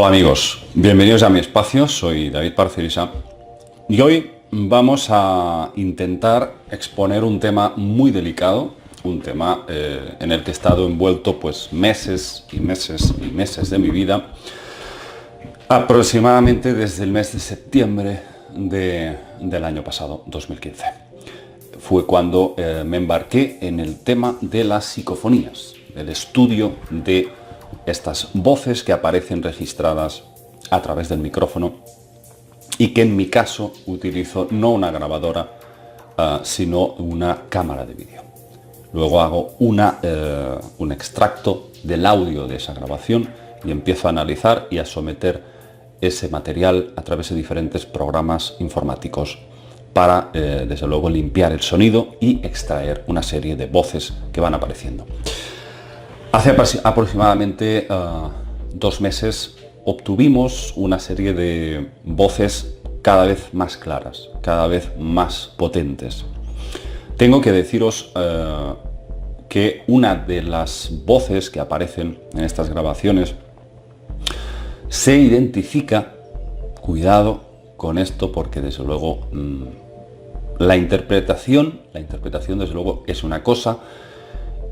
Hola amigos, bienvenidos a mi espacio, soy David Parcerisa y hoy vamos a intentar exponer un tema muy delicado, un tema en el que he estado envuelto pues meses y meses y meses de mi vida, aproximadamente desde el mes de septiembre del año pasado, 2015. Fue cuando me embarqué en el tema de las psicofonías, el estudio de estas voces que aparecen registradas a través del micrófono y que en mi caso utilizo no una grabadora, sino una cámara de vídeo. Luego hago un extracto del audio de esa grabación y empiezo a analizar y a someter ese material a través de diferentes programas informáticos para, desde luego, limpiar el sonido y extraer una serie de voces que van apareciendo. Hace aproximadamente 2 meses obtuvimos una serie de voces cada vez más claras, cada vez más potentes. Tengo que deciros que una de las voces que aparecen en estas grabaciones se identifica, cuidado con esto porque desde luego la interpretación desde luego es una cosa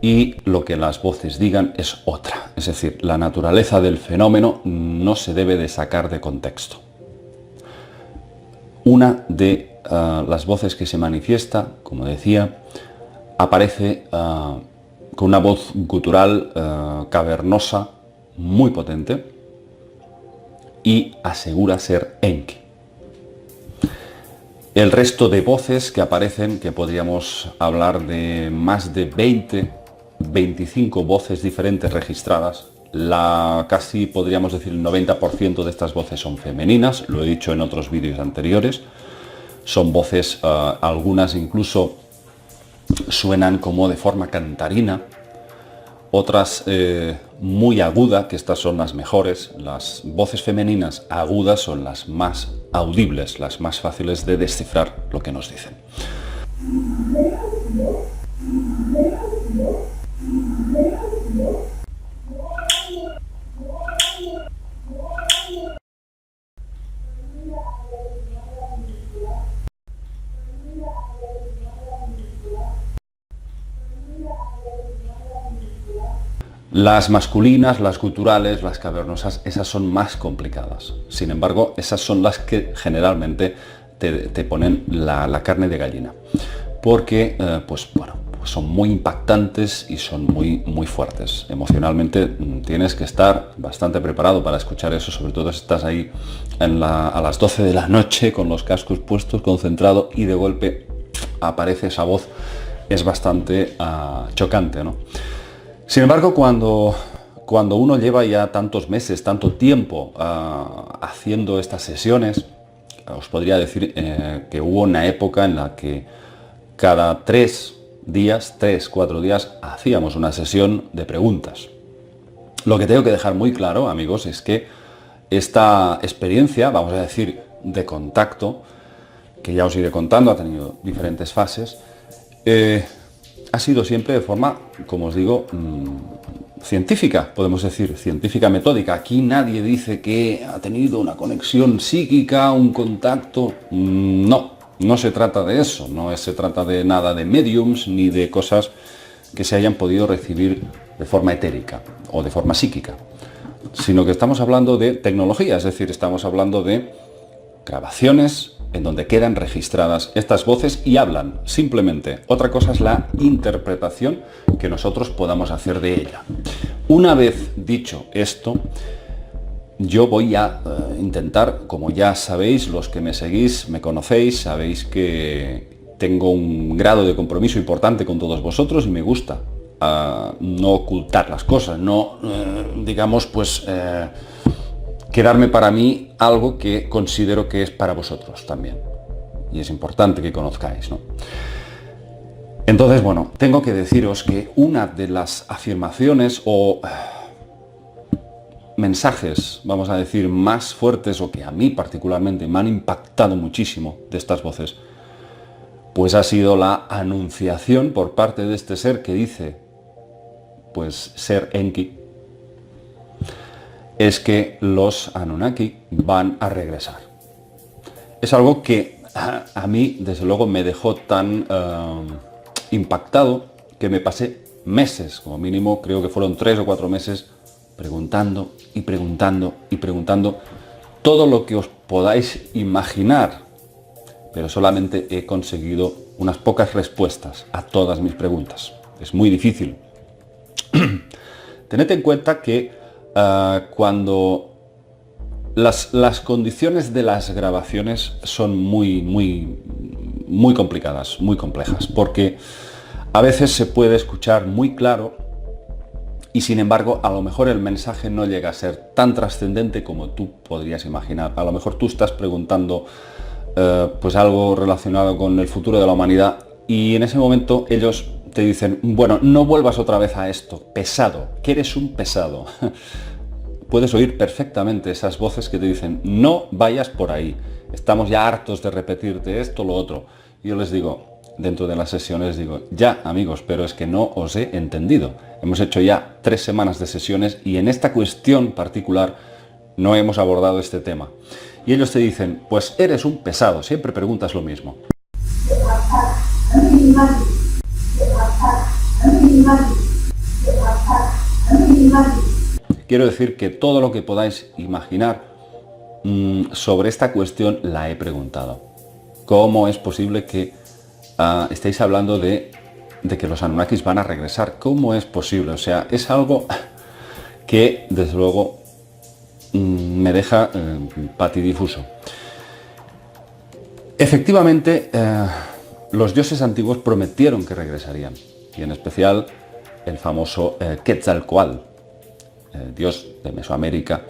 y lo que las voces digan es otra. Es decir, la naturaleza del fenómeno no se debe de sacar de contexto. Una de las voces que se manifiesta, como decía, aparece con una voz gutural cavernosa, muy potente, y asegura ser Enki. El resto de voces que aparecen, que podríamos hablar de más de 25 voces diferentes registradas, casi podríamos decir el 90% de estas voces son femeninas, lo he dicho en otros vídeos anteriores. Son voces, algunas incluso suenan como de forma cantarina, otras muy aguda, que estas son las mejores. Las voces femeninas agudas son las más audibles, las más fáciles de descifrar lo que nos dicen. Las masculinas, las guturales, las cavernosas, esas son más complicadas. Sin embargo, esas son las que generalmente te ponen la carne de gallina. Porque, pues son muy impactantes y son muy fuertes. Emocionalmente tienes que estar bastante preparado para escuchar eso, sobre todo si estás ahí a las 12 de la noche con los cascos puestos, concentrado, y de golpe aparece esa voz. Es bastante chocante, ¿no? Sin embargo, cuando uno lleva ya tantos meses, tanto tiempo haciendo estas sesiones, os podría decir que hubo una época en la que cada 4 días, hacíamos una sesión de preguntas. Lo que tengo que dejar muy claro, amigos, es que esta experiencia, vamos a decir, de contacto, que ya os iré contando, ha tenido diferentes fases, ha sido siempre de forma, como os digo, científica, podemos decir, científica metódica. Aquí nadie dice que ha tenido una conexión psíquica, un contacto. No se trata de eso, no se trata de nada de mediums ni de cosas que se hayan podido recibir de forma etérica o de forma psíquica, sino que estamos hablando de tecnología, es decir, estamos hablando de grabaciones en donde quedan registradas estas voces y hablan simplemente. Otra cosa es la interpretación que nosotros podamos hacer de ella. Una vez dicho esto, yo voy a intentar, como ya sabéis, los que me seguís, me conocéis, sabéis que tengo un grado de compromiso importante con todos vosotros y me gusta no ocultar las cosas, no, digamos, pues quedarme para mí algo que considero que es para vosotros también. Y es importante que conozcáis, ¿no? Entonces, bueno, tengo que deciros que una de las afirmaciones o mensajes, vamos a decir, más fuertes o que a mí particularmente me han impactado muchísimo de estas voces, pues ha sido la anunciación por parte de este ser que dice, pues, ser Enki, es que los Anunnaki van a regresar. Es algo que a mí, desde luego, me dejó tan impactado que me pasé meses, como mínimo, creo que fueron 3 o 4 meses, preguntando y preguntando y preguntando todo lo que os podáis imaginar, pero solamente he conseguido unas pocas respuestas a todas mis preguntas. Es muy difícil. Tened en cuenta que cuando las condiciones de las grabaciones son muy complicadas, muy complejas, porque a veces se puede escuchar muy claro y sin embargo a lo mejor el mensaje no llega a ser tan trascendente como tú podrías imaginar. A lo mejor tú estás preguntando pues algo relacionado con el futuro de la humanidad y en ese momento ellos te dicen, bueno, no vuelvas otra vez a esto, pesado, que eres un pesado. Puedes oír perfectamente esas voces que te dicen, no vayas por ahí, estamos ya hartos de repetirte esto, lo otro. Y yo les digo, dentro de las sesiones, digo, ya amigos, pero es que no os he entendido. Hemos hecho ya 3 semanas de sesiones y en esta cuestión particular no hemos abordado este tema. Y ellos te dicen, pues eres un pesado, siempre preguntas lo mismo. Quiero decir que todo lo que podáis imaginar sobre esta cuestión la he preguntado. ¿Cómo es posible que estéis hablando de que los Anunnakis van a regresar? ¿Cómo es posible? O sea, es algo que desde luego me deja patidifuso. Efectivamente, los dioses antiguos prometieron que regresarían, y en especial el famoso Quetzalcóatl, dios de Mesoamérica,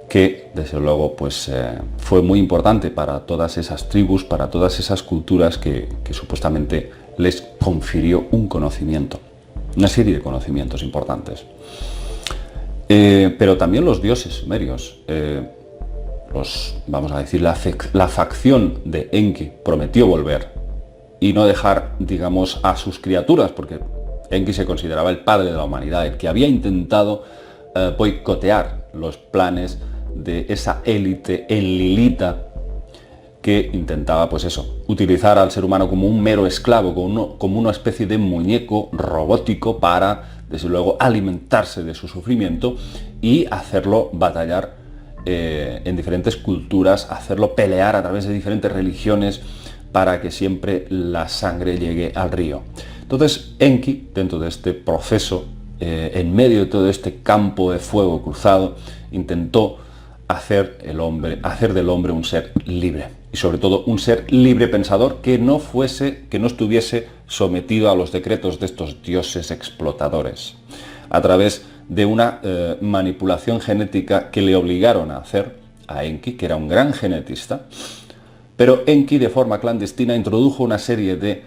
que desde luego pues, fue muy importante para todas esas tribus, para todas esas culturas que supuestamente les confirió un conocimiento, una serie de conocimientos importantes. Pero también los dioses sumerios, vamos a decir, la facción de Enki prometió volver y no dejar, digamos, a sus criaturas, porque Enki se consideraba el padre de la humanidad, el que había intentado boicotear los planes de esa élite enlilita que intentaba, pues eso, utilizar al ser humano como un mero esclavo, como una especie de muñeco robótico para, desde luego, alimentarse de su sufrimiento y hacerlo batallar en diferentes culturas, hacerlo pelear a través de diferentes religiones para que siempre la sangre llegue al río. Entonces, Enki, dentro de este proceso, en medio de todo este campo de fuego cruzado, intentó hacer del hombre un ser libre y sobre todo un ser libre pensador que no estuviese sometido a los decretos de estos dioses explotadores, a través de una manipulación genética que le obligaron a hacer a Enki, que era un gran genetista, pero Enki de forma clandestina introdujo una serie de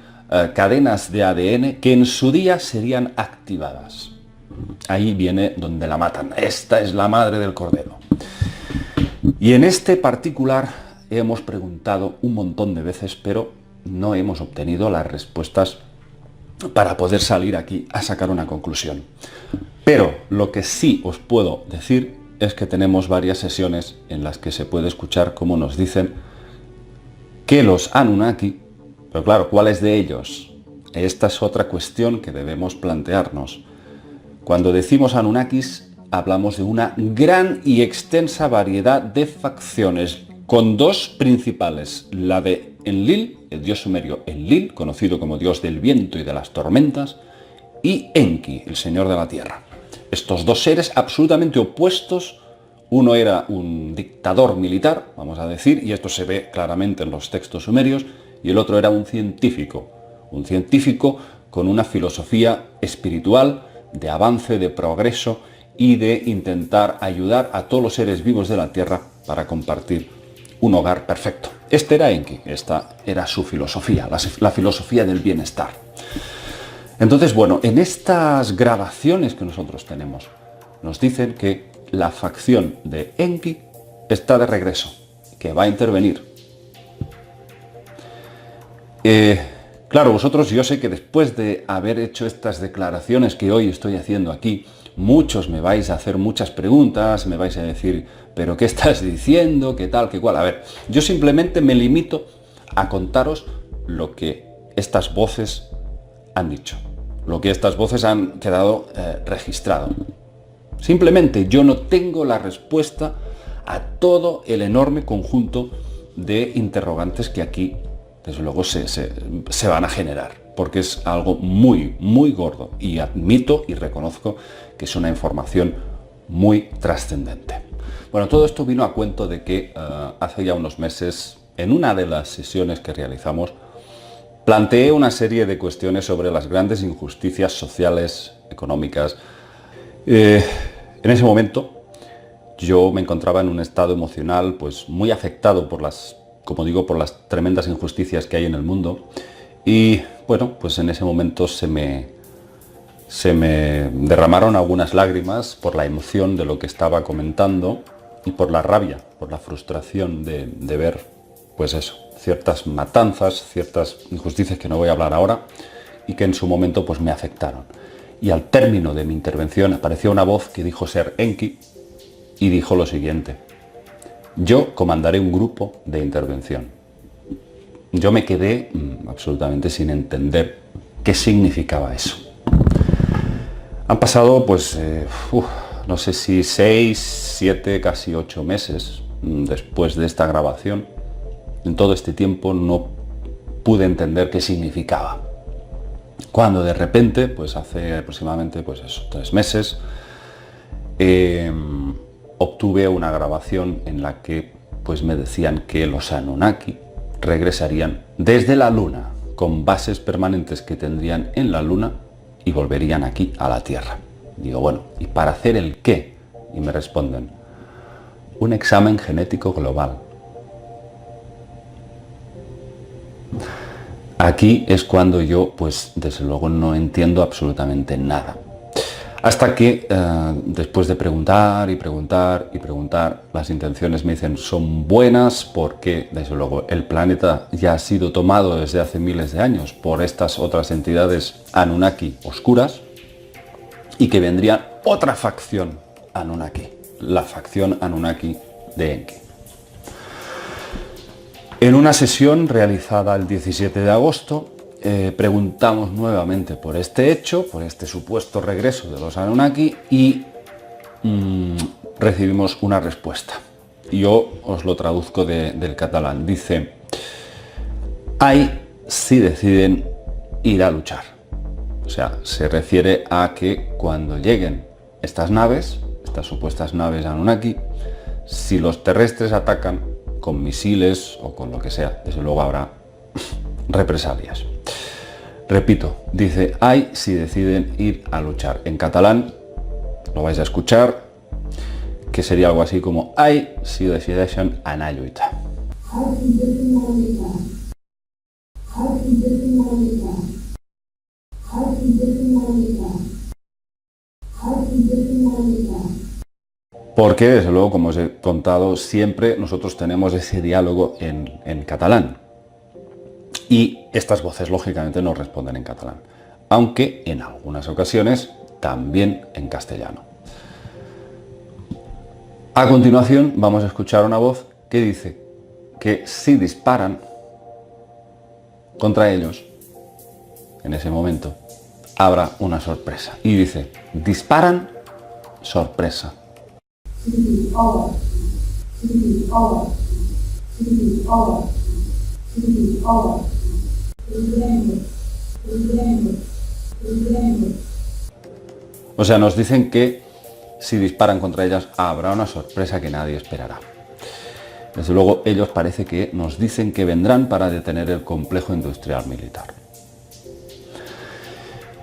cadenas de ADN que en su día serían activadas. Ahí viene donde la matan. Esta es la madre del cordero. Y en este particular hemos preguntado un montón de veces, pero no hemos obtenido las respuestas para poder salir aquí a sacar una conclusión. Pero lo que sí os puedo decir es que tenemos varias sesiones en las que se puede escuchar cómo nos dicen que los Anunnaki, pero claro, ¿cuáles de ellos? Esta es otra cuestión que debemos plantearnos. Cuando decimos Anunnakis, hablamos de una gran y extensa variedad de facciones, con dos principales, la de Enlil, el dios sumerio Enlil, conocido como dios del viento y de las tormentas, y Enki, el señor de la tierra. Estos dos seres absolutamente opuestos, uno era un dictador militar, vamos a decir, y esto se ve claramente en los textos sumerios, y el otro era un científico con una filosofía espiritual de avance, de progreso y de intentar ayudar a todos los seres vivos de la Tierra para compartir un hogar perfecto. Este era Enki, esta era su filosofía, la filosofía del bienestar. Entonces, bueno, en estas grabaciones que nosotros tenemos, nos dicen que la facción de Enki está de regreso, que va a intervenir. Claro, vosotros, yo sé que después de haber hecho estas declaraciones que hoy estoy haciendo aquí, muchos me vais a hacer muchas preguntas, me vais a decir, pero ¿qué estás diciendo? ¿Qué tal? ¿Qué cual? A ver, yo simplemente me limito a contaros lo que estas voces han dicho, lo que estas voces han quedado registrado. Simplemente yo no tengo la respuesta a todo el enorme conjunto de interrogantes que aquí, desde luego, se van a generar, porque es algo muy, muy gordo, y admito y reconozco que es una información muy trascendente. Bueno, todo esto vino a cuento de que hace ya unos meses, en una de las sesiones que realizamos, planteé una serie de cuestiones sobre las grandes injusticias sociales, económicas. En ese momento yo me encontraba en un estado emocional pues muy afectado por las, como digo, por las tremendas injusticias que hay en el mundo, y bueno, pues en ese momento se me derramaron algunas lágrimas por la emoción de lo que estaba comentando y por la rabia, por la frustración de ver, pues eso, ciertas matanzas, ciertas injusticias que no voy a hablar ahora y que en su momento pues me afectaron. Y al término de mi intervención apareció una voz que dijo ser Enki y dijo lo siguiente: yo comandaré un grupo de intervención. Yo me quedé absolutamente sin entender qué significaba eso. Han pasado pues, no sé si 6, 7, casi 8 meses después de esta grabación. En todo este tiempo no pude entender qué significaba. Cuando de repente, pues hace aproximadamente pues eso, 3 meses, obtuve una grabación en la que pues me decían que los Anunnaki regresarían desde la Luna con bases permanentes que tendrían en la Luna y volverían aquí a la Tierra. Digo, bueno, ¿y para hacer el qué? Y me responden, un examen genético global. Aquí es cuando yo, pues desde luego no entiendo absolutamente nada. Hasta que después de preguntar y preguntar y preguntar, las intenciones me dicen son buenas porque desde luego el planeta ya ha sido tomado desde hace miles de años por estas otras entidades Anunnaki oscuras, y que vendría otra facción Anunnaki, la facción Anunnaki de Enki. En una sesión realizada el 17 de agosto, preguntamos nuevamente por este hecho, por este supuesto regreso de los Anunnaki, y recibimos una respuesta. Yo os lo traduzco del catalán. Dice, hay si deciden ir a luchar. O sea, se refiere a que cuando lleguen estas naves, estas supuestas naves Anunnaki, si los terrestres atacan con misiles o con lo que sea, desde luego habrá represalias. Repito, dice, hay si deciden ir a luchar. En catalán lo vais a escuchar, que sería algo así como, hay si decideixen anar a lluitar. Porque, desde luego, como os he contado, siempre nosotros tenemos ese diálogo en catalán. Y estas voces, lógicamente, nos responden en catalán. Aunque, en algunas ocasiones, también en castellano. A continuación, vamos a escuchar una voz que dice que si disparan contra ellos, en ese momento, habrá una sorpresa. Y dice, disparan, sorpresa. O sea, nos dicen que si disparan contra ellas habrá una sorpresa que nadie esperará. Desde luego, ellos parece que nos dicen que vendrán para detener el complejo industrial militar.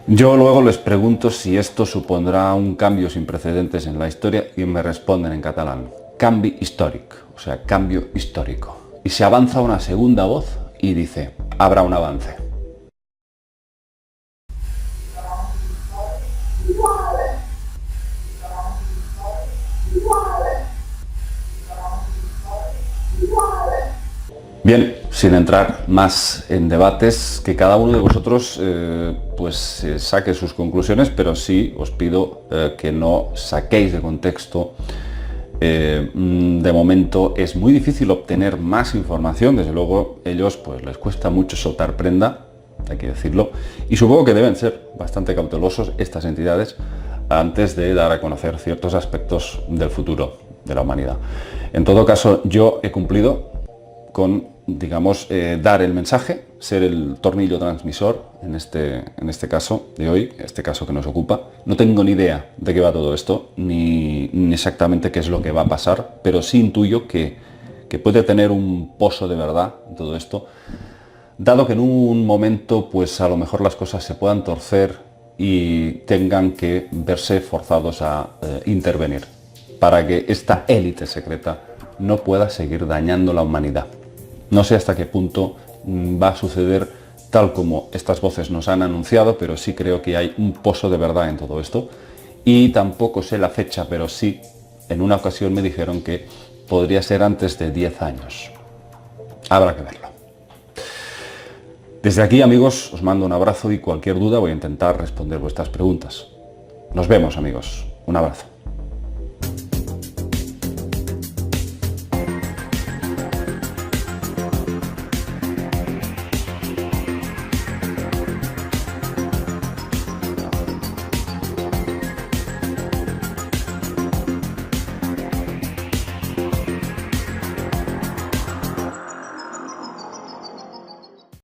Yo luego les pregunto si esto supondrá un cambio sin precedentes en la historia y me responden en catalán, canvi històric, o sea, cambio histórico. Y se avanza una segunda voz y dice, habrá un avance. Bien, sin entrar más en debates, que cada uno de vosotros saque sus conclusiones, pero sí os pido que no saquéis de contexto. De momento es muy difícil obtener más información, desde luego ellos pues les cuesta mucho soltar prenda, hay que decirlo, y supongo que deben ser bastante cautelosos estas entidades antes de dar a conocer ciertos aspectos del futuro de la humanidad. En todo caso, yo he cumplido con, digamos, dar el mensaje, ser el tornillo transmisor en este caso de hoy, este caso que nos ocupa. No tengo ni idea de qué va todo esto, ni exactamente qué es lo que va a pasar, pero sí intuyo que puede tener un pozo de verdad en todo esto, dado que en un momento pues a lo mejor las cosas se puedan torcer y tengan que verse forzados a intervenir para que esta élite secreta no pueda seguir dañando la humanidad. No sé hasta qué punto va a suceder tal como estas voces nos han anunciado, pero sí creo que hay un pozo de verdad en todo esto. Y tampoco sé la fecha, pero sí, en una ocasión me dijeron que podría ser antes de 10 años. Habrá que verlo. Desde aquí, amigos, os mando un abrazo y cualquier duda voy a intentar responder vuestras preguntas. Nos vemos, amigos. Un abrazo.